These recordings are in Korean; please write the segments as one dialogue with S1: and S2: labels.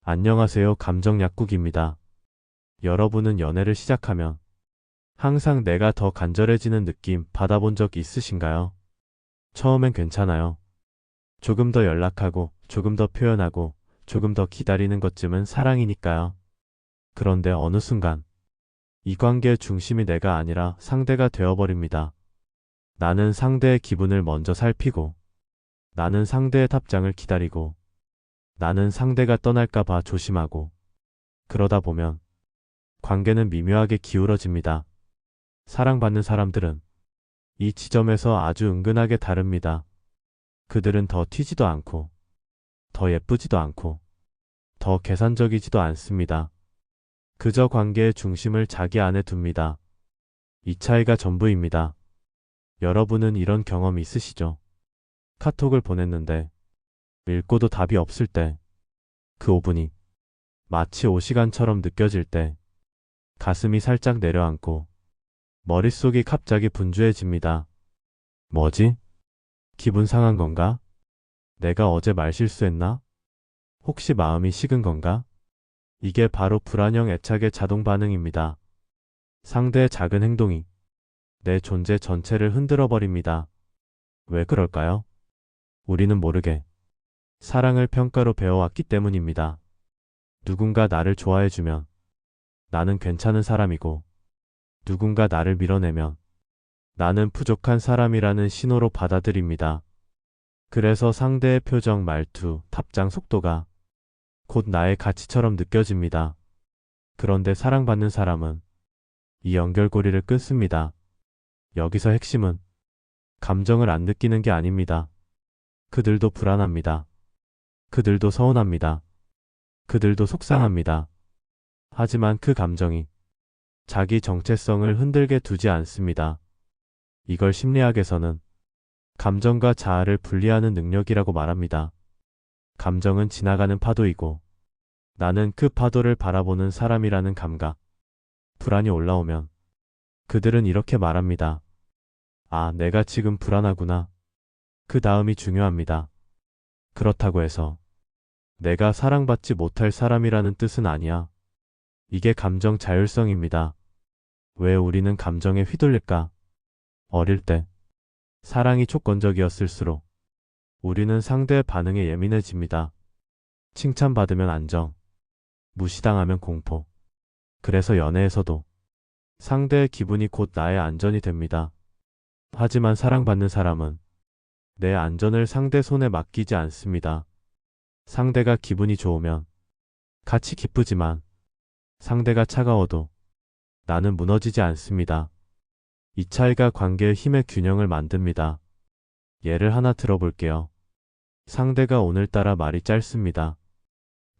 S1: 안녕하세요. 감정 약국입니다. 여러분은 연애를 시작하면 항상 내가 더 간절해지는 느낌 받아본 적 있으신가요? 처음엔 괜찮아요. 조금 더 연락하고, 조금 더 표현하고, 조금 더 기다리는 것쯤은 사랑이니까요. 그런데 어느 순간 이 관계의 중심이 내가 아니라 상대가 되어버립니다. 나는 상대의 기분을 먼저 살피고, 나는 상대의 답장을 기다리고, 나는 상대가 떠날까봐 조심하고, 그러다 보면 관계는 미묘하게 기울어집니다. 사랑받는 사람들은 이 지점에서 아주 은근하게 다릅니다. 그들은 더 튀지도 않고, 더 예쁘지도 않고, 더 계산적이지도 않습니다. 그저 관계의 중심을 자기 안에 둡니다. 이 차이가 전부입니다. 여러분은 이런 경험 있으시죠? 카톡을 보냈는데 읽고도 답이 없을 때, 그 5분이 마치 5시간처럼 느껴질 때, 가슴이 살짝 내려앉고 머릿속이 갑자기 분주해집니다. 뭐지? 기분 상한 건가? 내가 어제 말실수했나? 혹시 마음이 식은 건가? 이게 바로 불안형 애착의 자동 반응입니다. 상대의 작은 행동이 내 존재 전체를 흔들어 버립니다. 왜 그럴까요? 우리는 모르게 사랑을 평가로 배워왔기 때문입니다. 누군가 나를 좋아해주면 나는 괜찮은 사람이고, 누군가 나를 밀어내면 나는 부족한 사람이라는 신호로 받아들입니다. 그래서 상대의 표정, 말투, 답장 속도가 곧 나의 가치처럼 느껴집니다. 그런데 사랑받는 사람은 이 연결고리를 끊습니다. 여기서 핵심은 감정을 안 느끼는 게 아닙니다. 그들도 불안합니다. 그들도 서운합니다. 그들도 속상합니다. 하지만 그 감정이 자기 정체성을 흔들게 두지 않습니다. 이걸 심리학에서는 감정과 자아를 분리하는 능력이라고 말합니다. 감정은 지나가는 파도이고, 나는 그 파도를 바라보는 사람이라는 감각. 불안이 올라오면 그들은 이렇게 말합니다. 아, 내가 지금 불안하구나. 그 다음이 중요합니다. 그렇다고 해서 내가 사랑받지 못할 사람이라는 뜻은 아니야. 이게 감정 자율성입니다. 왜 우리는 감정에 휘둘릴까? 어릴 때 사랑이 조건적이었을수록 우리는 상대의 반응에 예민해집니다. 칭찬받으면 안정, 무시당하면 공포. 그래서 연애에서도 상대의 기분이 곧 나의 안전이 됩니다. 하지만 사랑받는 사람은 내 안전을 상대 손에 맡기지 않습니다. 상대가 기분이 좋으면 같이 기쁘지만, 상대가 차가워도 나는 무너지지 않습니다. 이 차이가 관계의 힘의 균형을 만듭니다. 예를 하나 들어볼게요. 상대가 오늘따라 말이 짧습니다.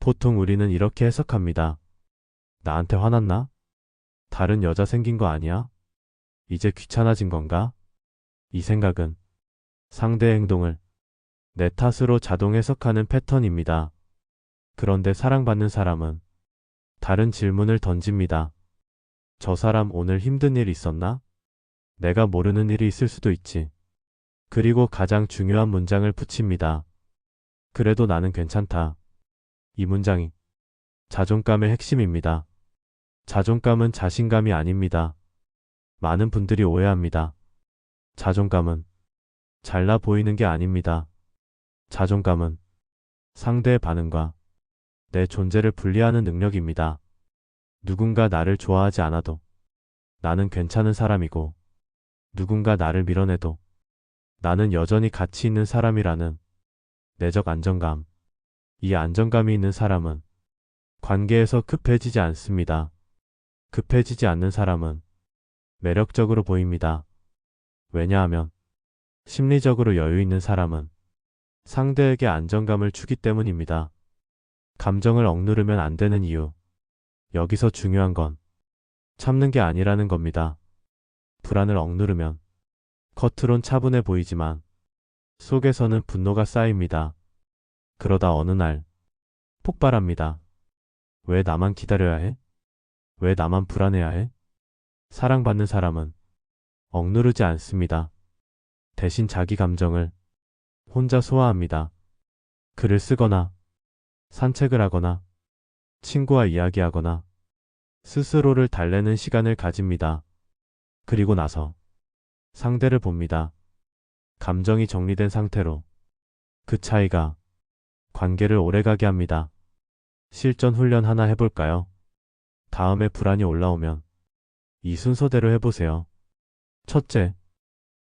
S1: 보통 우리는 이렇게 해석합니다. 나한테 화났나? 다른 여자 생긴 거 아니야? 이제 귀찮아진 건가? 이 생각은 상대의 행동을 내 탓으로 자동 해석하는 패턴입니다. 그런데 사랑받는 사람은 다른 질문을 던집니다. 저 사람 오늘 힘든 일 있었나? 내가 모르는 일이 있을 수도 있지. 그리고 가장 중요한 문장을 붙입니다. 그래도 나는 괜찮다. 이 문장이 자존감의 핵심입니다. 자존감은 자신감이 아닙니다. 많은 분들이 오해합니다. 자존감은 잘나 보이는 게 아닙니다. 자존감은 상대의 반응과 내 존재를 분리하는 능력입니다. 누군가 나를 좋아하지 않아도 나는 괜찮은 사람이고, 누군가 나를 밀어내도 나는 여전히 가치 있는 사람이라는 내적 안정감. 이 안정감이 있는 사람은 관계에서 급해지지 않습니다. 급해지지 않는 사람은 매력적으로 보입니다. 왜냐하면 심리적으로 여유 있는 사람은 상대에게 안정감을 주기 때문입니다. 감정을 억누르면 안 되는 이유. 여기서 중요한 건 참는 게 아니라는 겁니다. 불안을 억누르면 겉으론 차분해 보이지만 속에서는 분노가 쌓입니다. 그러다 어느 날 폭발합니다. 왜 나만 기다려야 해? 왜 나만 불안해야 해? 사랑받는 사람은 억누르지 않습니다. 대신 자기 감정을 혼자 소화합니다. 글을 쓰거나 산책을 하거나 친구와 이야기하거나 스스로를 달래는 시간을 가집니다. 그리고 나서 상대를 봅니다. 감정이 정리된 상태로 그 차이가 관계를 오래가게 합니다. 실전 훈련 하나 해볼까요? 다음에 불안이 올라오면 이 순서대로 해보세요. 첫째,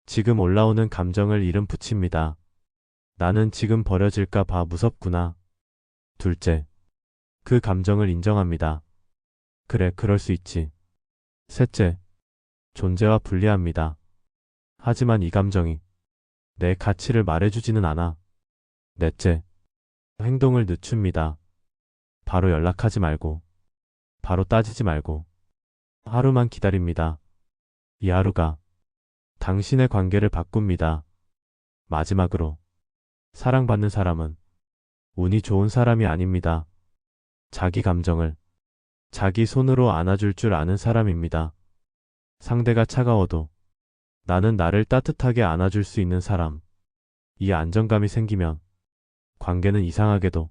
S1: 지금 올라오는 감정을 이름 붙입니다. 나는 지금 버려질까 봐 무섭구나. 둘째, 그 감정을 인정합니다. 그래, 그럴 수 있지. 셋째, 존재와 분리합니다. 하지만 이 감정이 내 가치를 말해주지는 않아. 넷째, 행동을 늦춥니다. 바로 연락하지 말고, 바로 따지지 말고, 하루만 기다립니다. 이 하루가 당신의 관계를 바꿉니다. 마지막으로, 사랑받는 사람은 운이 좋은 사람이 아닙니다. 자기 감정을 자기 손으로 안아줄 줄 아는 사람입니다. 상대가 차가워도 나는 나를 따뜻하게 안아줄 수 있는 사람. 이 안정감이 생기면 관계는 이상하게도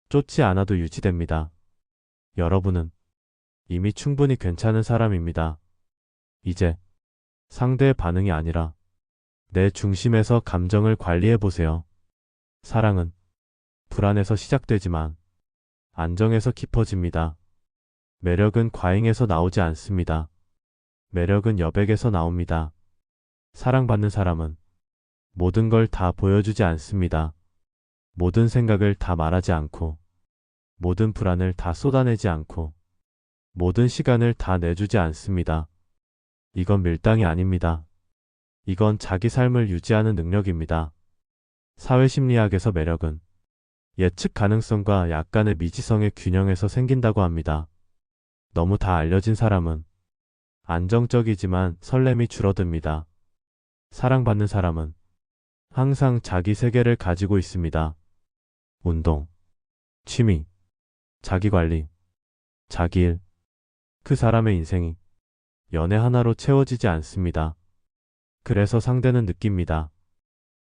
S1: 쫓지 않아도 유지됩니다. 여러분은 이미 충분히 괜찮은 사람입니다. 이제 상대의 반응이 아니라 내 중심에서 감정을 관리해 보세요. 사랑은 불안에서 시작되지만 안정에서 깊어집니다. 매력은 과잉에서 나오지 않습니다. 매력은 여백에서 나옵니다. 사랑받는 사람은 모든 걸 다 보여주지 않습니다. 모든 생각을 다 말하지 않고, 모든 불안을 다 쏟아내지 않고, 모든 시간을 다 내주지 않습니다. 이건 밀당이 아닙니다. 이건 자기 삶을 유지하는 능력입니다. 사회심리학에서 매력은 예측 가능성과 약간의 미지성의 균형에서 생긴다고 합니다. 너무 다 알려진 사람은 안정적이지만 설렘이 줄어듭니다. 사랑받는 사람은 항상 자기 세계를 가지고 있습니다. 운동, 취미, 자기관리, 자기 일. 그 사람의 인생이 연애 하나로 채워지지 않습니다. 그래서 상대는 느낍니다.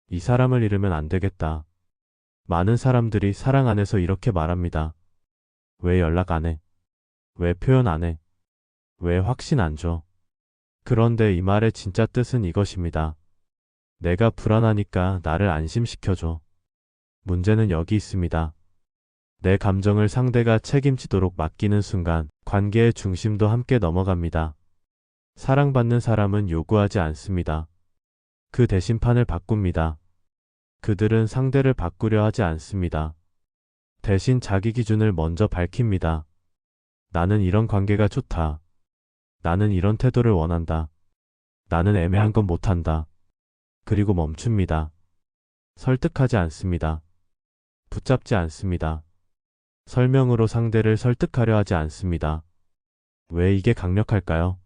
S1: 이 사람을 잃으면 안 되겠다. 많은 사람들이 사랑 안에서 이렇게 말합니다. 왜 연락 안 해? 왜 표현 안 해? 왜 확신 안 줘? 그런데 이 말의 진짜 뜻은 이것입니다. 내가 불안하니까 나를 안심시켜줘. 문제는 여기 있습니다. 내 감정을 상대가 책임지도록 맡기는 순간 관계의 중심도 함께 넘어갑니다. 사랑받는 사람은 요구하지 않습니다. 그 대신 판을 바꿉니다. 그들은 상대를 바꾸려 하지 않습니다. 대신 자기 기준을 먼저 밝힙니다. 나는 이런 관계가 좋다. 나는 이런 태도를 원한다. 나는 애매한 건 못한다. 그리고 멈춥니다. 설득하지 않습니다. 붙잡지 않습니다. 설명으로 상대를 설득하려 하지 않습니다. 왜 이게 강력할까요?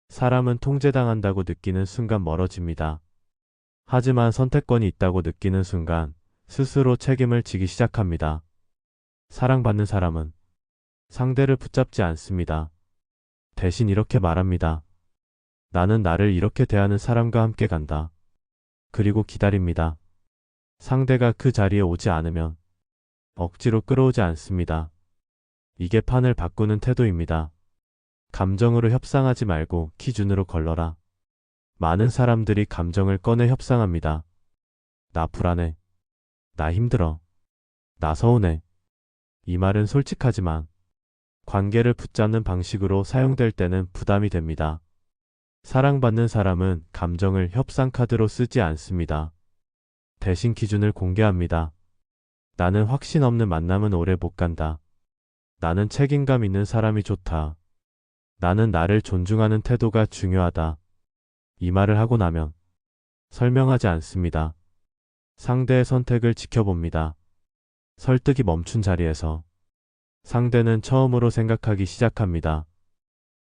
S1: 사람은 통제당한다고 느끼는 순간 멀어집니다. 하지만 선택권이 있다고 느끼는 순간 스스로 책임을 지기 시작합니다. 사랑받는 사람은 상대를 붙잡지 않습니다. 대신 이렇게 말합니다. 나는 나를 이렇게 대하는 사람과 함께 간다. 그리고 기다립니다. 상대가 그 자리에 오지 않으면 억지로 끌어오지 않습니다. 이게 판을 바꾸는 태도입니다. 감정으로 협상하지 말고 기준으로 걸러라. 많은 사람들이 감정을 꺼내 협상합니다. 나 불안해. 나 힘들어. 나 서운해. 이 말은 솔직하지만 관계를 붙잡는 방식으로 사용될 때는 부담이 됩니다. 사랑받는 사람은 감정을 협상 카드로 쓰지 않습니다. 대신 기준을 공개합니다. 나는 확신 없는 만남은 오래 못 간다. 나는 책임감 있는 사람이 좋다. 나는 나를 존중하는 태도가 중요하다. 이 말을 하고 나면 설명하지 않습니다. 상대의 선택을 지켜봅니다. 설득이 멈춘 자리에서 상대는 처음으로 생각하기 시작합니다.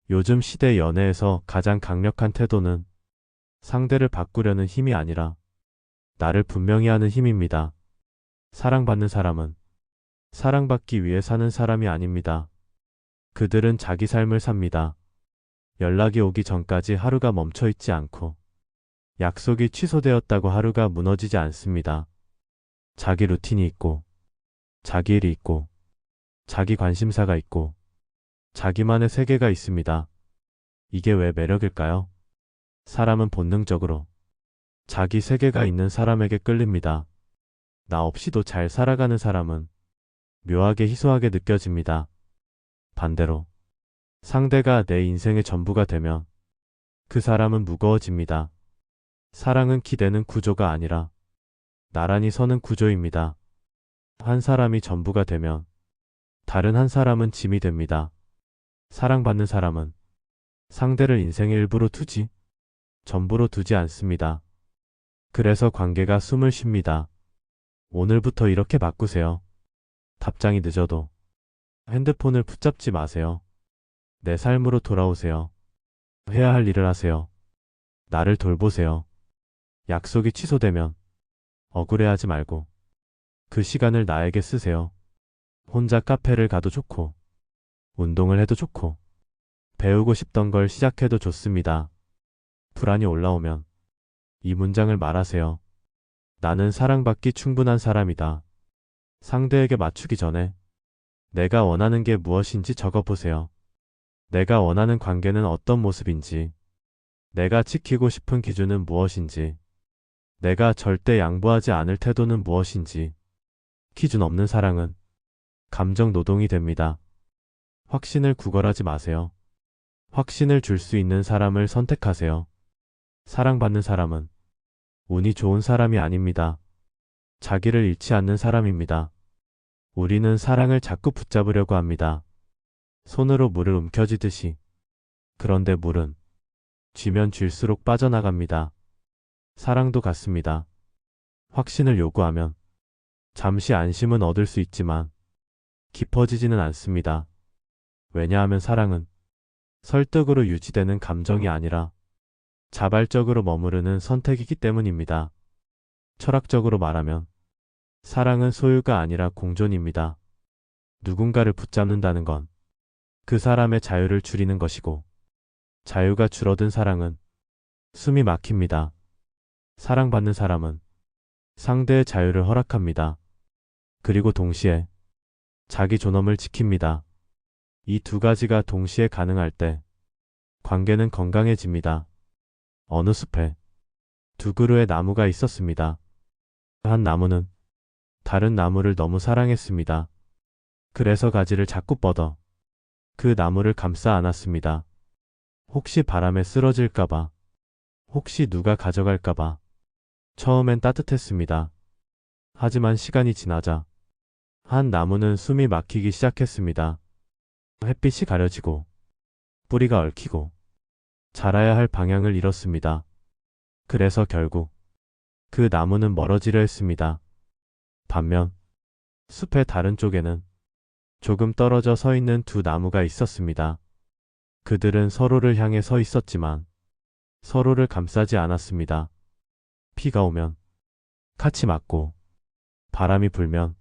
S1: 요즘 시대 연애에서 가장 강력한 태도는 상대를 바꾸려는 힘이 아니라 나를 분명히 하는 힘입니다. 사랑받는 사람은 사랑받기 위해 사는 사람이 아닙니다. 그들은 자기 삶을 삽니다. 연락이 오기 전까지 하루가 멈춰 있지 않고 약속이 취소되었다고 하루가 무너지지 않습니다. 자기 루틴이 있고 자기 일이 있고 자기 관심사가 있고 자기만의 세계가 있습니다. 이게 왜 매력일까요? 사람은 본능적으로 자기 세계가 있는 사람에게 끌립니다. 나 없이도 잘 살아가는 사람은 묘하게 희소하게 느껴집니다. 반대로 상대가 내 인생의 전부가 되면 그 사람은 무거워집니다. 사랑은 기대는 구조가 아니라 나란히 서는 구조입니다. 한 사람이 전부가 되면 다른 한 사람은 짐이 됩니다. 사랑받는 사람은 상대를 인생의 일부로 두지 전부로 두지 않습니다. 그래서 관계가 숨을 쉽니다. 오늘부터 이렇게 바꾸세요. 답장이 늦어도 핸드폰을 붙잡지 마세요. 내 삶으로 돌아오세요. 해야 할 일을 하세요. 나를 돌보세요. 약속이 취소되면 억울해하지 말고 그 시간을 나에게 쓰세요. 혼자 카페를 가도 좋고 운동을 해도 좋고 배우고 싶던 걸 시작해도 좋습니다. 불안이 올라오면 이 문장을 말하세요. 나는 사랑받기 충분한 사람이다. 상대에게 맞추기 전에 내가 원하는 게 무엇인지 적어보세요. 내가 원하는 관계는 어떤 모습인지, 내가 지키고 싶은 기준은 무엇인지, 내가 절대 양보하지 않을 태도는 무엇인지. 기준 없는 사랑은 감정 노동이 됩니다. 확신을 구걸하지 마세요. 확신을 줄 수 있는 사람을 선택하세요. 사랑받는 사람은 운이 좋은 사람이 아닙니다. 자기를 잃지 않는 사람입니다. 우리는 사랑을 자꾸 붙잡으려고 합니다. 손으로 물을 움켜쥐듯이. 그런데 물은 쥐면 쥘수록 빠져나갑니다. 사랑도 같습니다. 확신을 요구하면 잠시 안심은 얻을 수 있지만 깊어지지는 않습니다. 왜냐하면 사랑은 설득으로 유지되는 감정이 아니라 자발적으로 머무르는 선택이기 때문입니다. 철학적으로 말하면 사랑은 소유가 아니라 공존입니다. 누군가를 붙잡는다는 건 그 사람의 자유를 줄이는 것이고 자유가 줄어든 사랑은 숨이 막힙니다. 사랑받는 사람은 상대의 자유를 허락합니다. 그리고 동시에 자기 존엄을 지킵니다. 이 두 가지가 동시에 가능할 때 관계는 건강해집니다. 어느 숲에 두 그루의 나무가 있었습니다. 한 나무는 다른 나무를 너무 사랑했습니다. 그래서 가지를 자꾸 뻗어 그 나무를 감싸 안았습니다. 혹시 바람에 쓰러질까봐, 혹시 누가 가져갈까봐. 처음엔 따뜻했습니다. 하지만 시간이 지나자 한 나무는 숨이 막히기 시작했습니다. 햇빛이 가려지고 뿌리가 얽히고 자라야 할 방향을 잃었습니다. 그래서 결국 그 나무는 멀어지려 했습니다. 반면 숲의 다른 쪽에는 조금 떨어져 서 있는 두 나무가 있었습니다. 그들은 서로를 향해 서 있었지만 서로를 감싸지 않았습니다. 비가 오면 같이 맞고 바람이 불면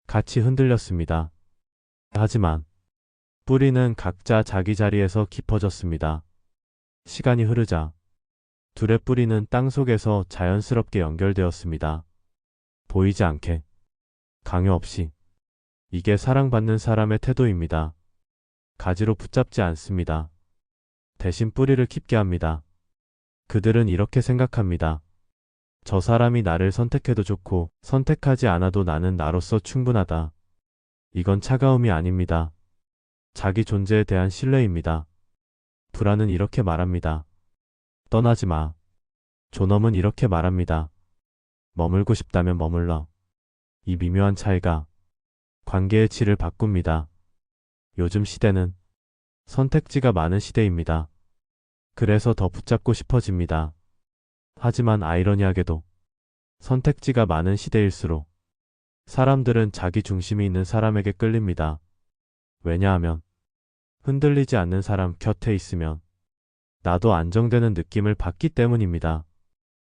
S1: 같이 흔들렸습니다. 하지만 뿌리는 각자 자기 자리에서 깊어졌습니다. 시간이 흐르자 둘의 뿌리는 땅 속에서 자연스럽게 연결되었습니다. 보이지 않게, 강요 없이. 이게 사랑받는 사람의 태도입니다. 가지로 붙잡지 않습니다. 대신 뿌리를 깊게 합니다. 그들은 이렇게 생각합니다. 저 사람이 나를 선택해도 좋고 선택하지 않아도 나는 나로서 충분하다. 이건 차가움이 아닙니다. 자기 존재에 대한 신뢰입니다. 불안은 이렇게 말합니다. 떠나지 마. 존엄은 이렇게 말합니다. 머물고 싶다면 머물러. 이 미묘한 차이가 관계의 질을 바꿉니다. 요즘 시대는 선택지가 많은 시대입니다. 그래서 더 붙잡고 싶어집니다. 하지만 아이러니하게도 선택지가 많은 시대일수록 사람들은 자기 중심이 있는 사람에게 끌립니다. 왜냐하면 흔들리지 않는 사람 곁에 있으면 나도 안정되는 느낌을 받기 때문입니다.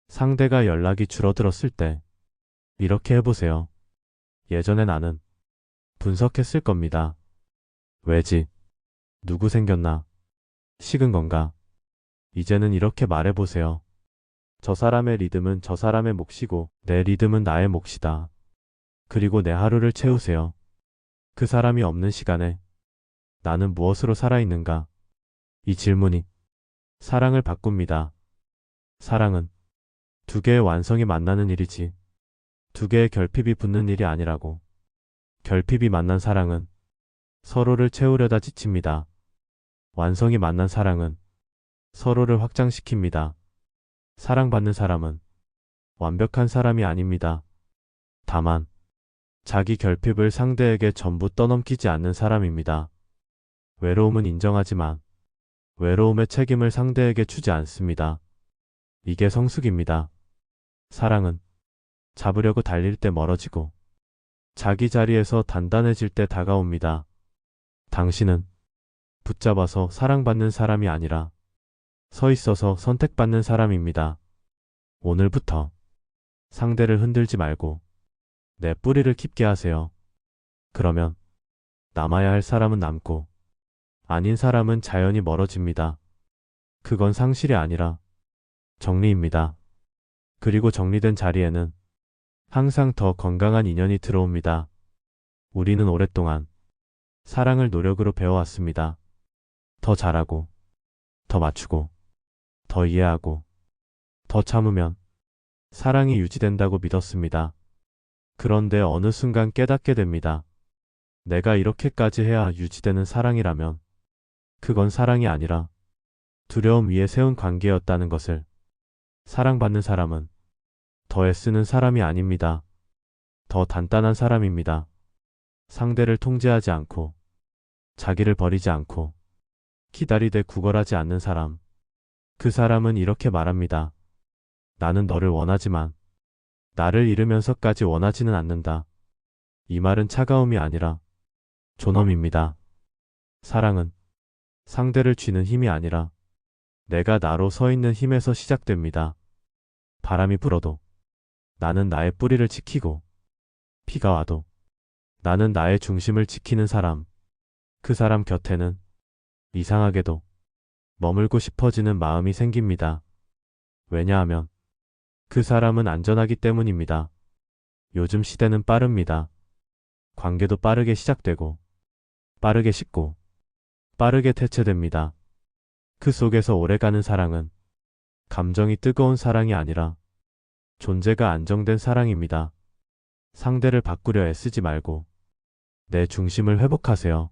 S1: 상대가 연락이 줄어들었을 때 이렇게 해보세요. 예전에 나는 분석했을 겁니다. 왜지? 누구 생겼나? 식은 건가? 이제는 이렇게 말해보세요. 저 사람의 리듬은 저 사람의 몫이고 내 리듬은 나의 몫이다. 그리고 내 하루를 채우세요. 그 사람이 없는 시간에 나는 무엇으로 살아있는가? 이 질문이 사랑을 바꿉니다. 사랑은 두 개의 완성이 만나는 일이지 두 개의 결핍이 붙는 일이 아니라고. 결핍이 만난 사랑은 서로를 채우려다 지칩니다. 완성이 만난 사랑은 서로를 확장시킵니다. 사랑받는 사람은 완벽한 사람이 아닙니다. 다만 자기 결핍을 상대에게 전부 떠넘기지 않는 사람입니다. 외로움은 인정하지만 외로움의 책임을 상대에게 주지 않습니다. 이게 성숙입니다. 사랑은 잡으려고 달릴 때 멀어지고 자기 자리에서 단단해질 때 다가옵니다. 당신은 붙잡아서 사랑받는 사람이 아니라 서 있어서 선택받는 사람입니다. 오늘부터 상대를 흔들지 말고 내 뿌리를 깊게 하세요. 그러면 남아야 할 사람은 남고 아닌 사람은 자연히 멀어집니다. 그건 상실이 아니라 정리입니다. 그리고 정리된 자리에는 항상 더 건강한 인연이 들어옵니다. 우리는 오랫동안 사랑을 노력으로 배워왔습니다. 더 잘하고, 더 맞추고, 더 이해하고, 더 참으면 사랑이 유지된다고 믿었습니다. 그런데 어느 순간 깨닫게 됩니다. 내가 이렇게까지 해야 유지되는 사랑이라면 그건 사랑이 아니라 두려움 위에 세운 관계였다는 것을. 사랑받는 사람은 더 애쓰는 사람이 아닙니다. 더 단단한 사람입니다. 상대를 통제하지 않고 자기를 버리지 않고 기다리되 구걸하지 않는 사람. 그 사람은 이렇게 말합니다. 나는 너를 원하지만 나를 잃으면서까지 원하지는 않는다. 이 말은 차가움이 아니라 존엄입니다. 사랑은 상대를 쥐는 힘이 아니라 내가 나로 서 있는 힘에서 시작됩니다. 바람이 불어도 나는 나의 뿌리를 지키고 비가 와도 나는 나의 중심을 지키는 사람. 그 사람 곁에는 이상하게도 머물고 싶어지는 마음이 생깁니다. 왜냐하면 그 사람은 안전하기 때문입니다. 요즘 시대는 빠릅니다. 관계도 빠르게 시작되고 빠르게 식고 빠르게 대체됩니다. 그 속에서 오래가는 사랑은 감정이 뜨거운 사랑이 아니라 존재가 안정된 사랑입니다. 상대를 바꾸려 애쓰지 말고 내 중심을 회복하세요.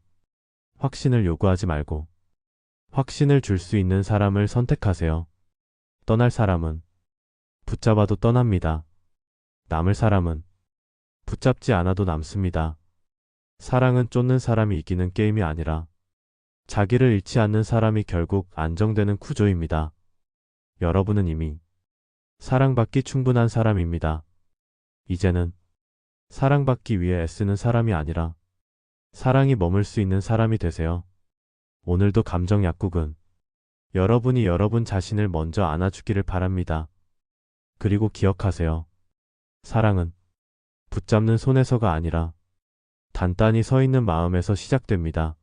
S1: 확신을 요구하지 말고 확신을 줄 수 있는 사람을 선택하세요. 떠날 사람은 붙잡아도 떠납니다. 남을 사람은 붙잡지 않아도 남습니다. 사랑은 쫓는 사람이 이기는 게임이 아니라 자기를 잃지 않는 사람이 결국 안정되는 구조입니다. 여러분은 이미 사랑받기 충분한 사람입니다. 이제는 사랑받기 위해 애쓰는 사람이 아니라 사랑이 머물 수 있는 사람이 되세요. 오늘도 감정 약국은 여러분이 여러분 자신을 먼저 안아주기를 바랍니다. 그리고 기억하세요. 사랑은 붙잡는 손에서가 아니라 단단히 서 있는 마음에서 시작됩니다.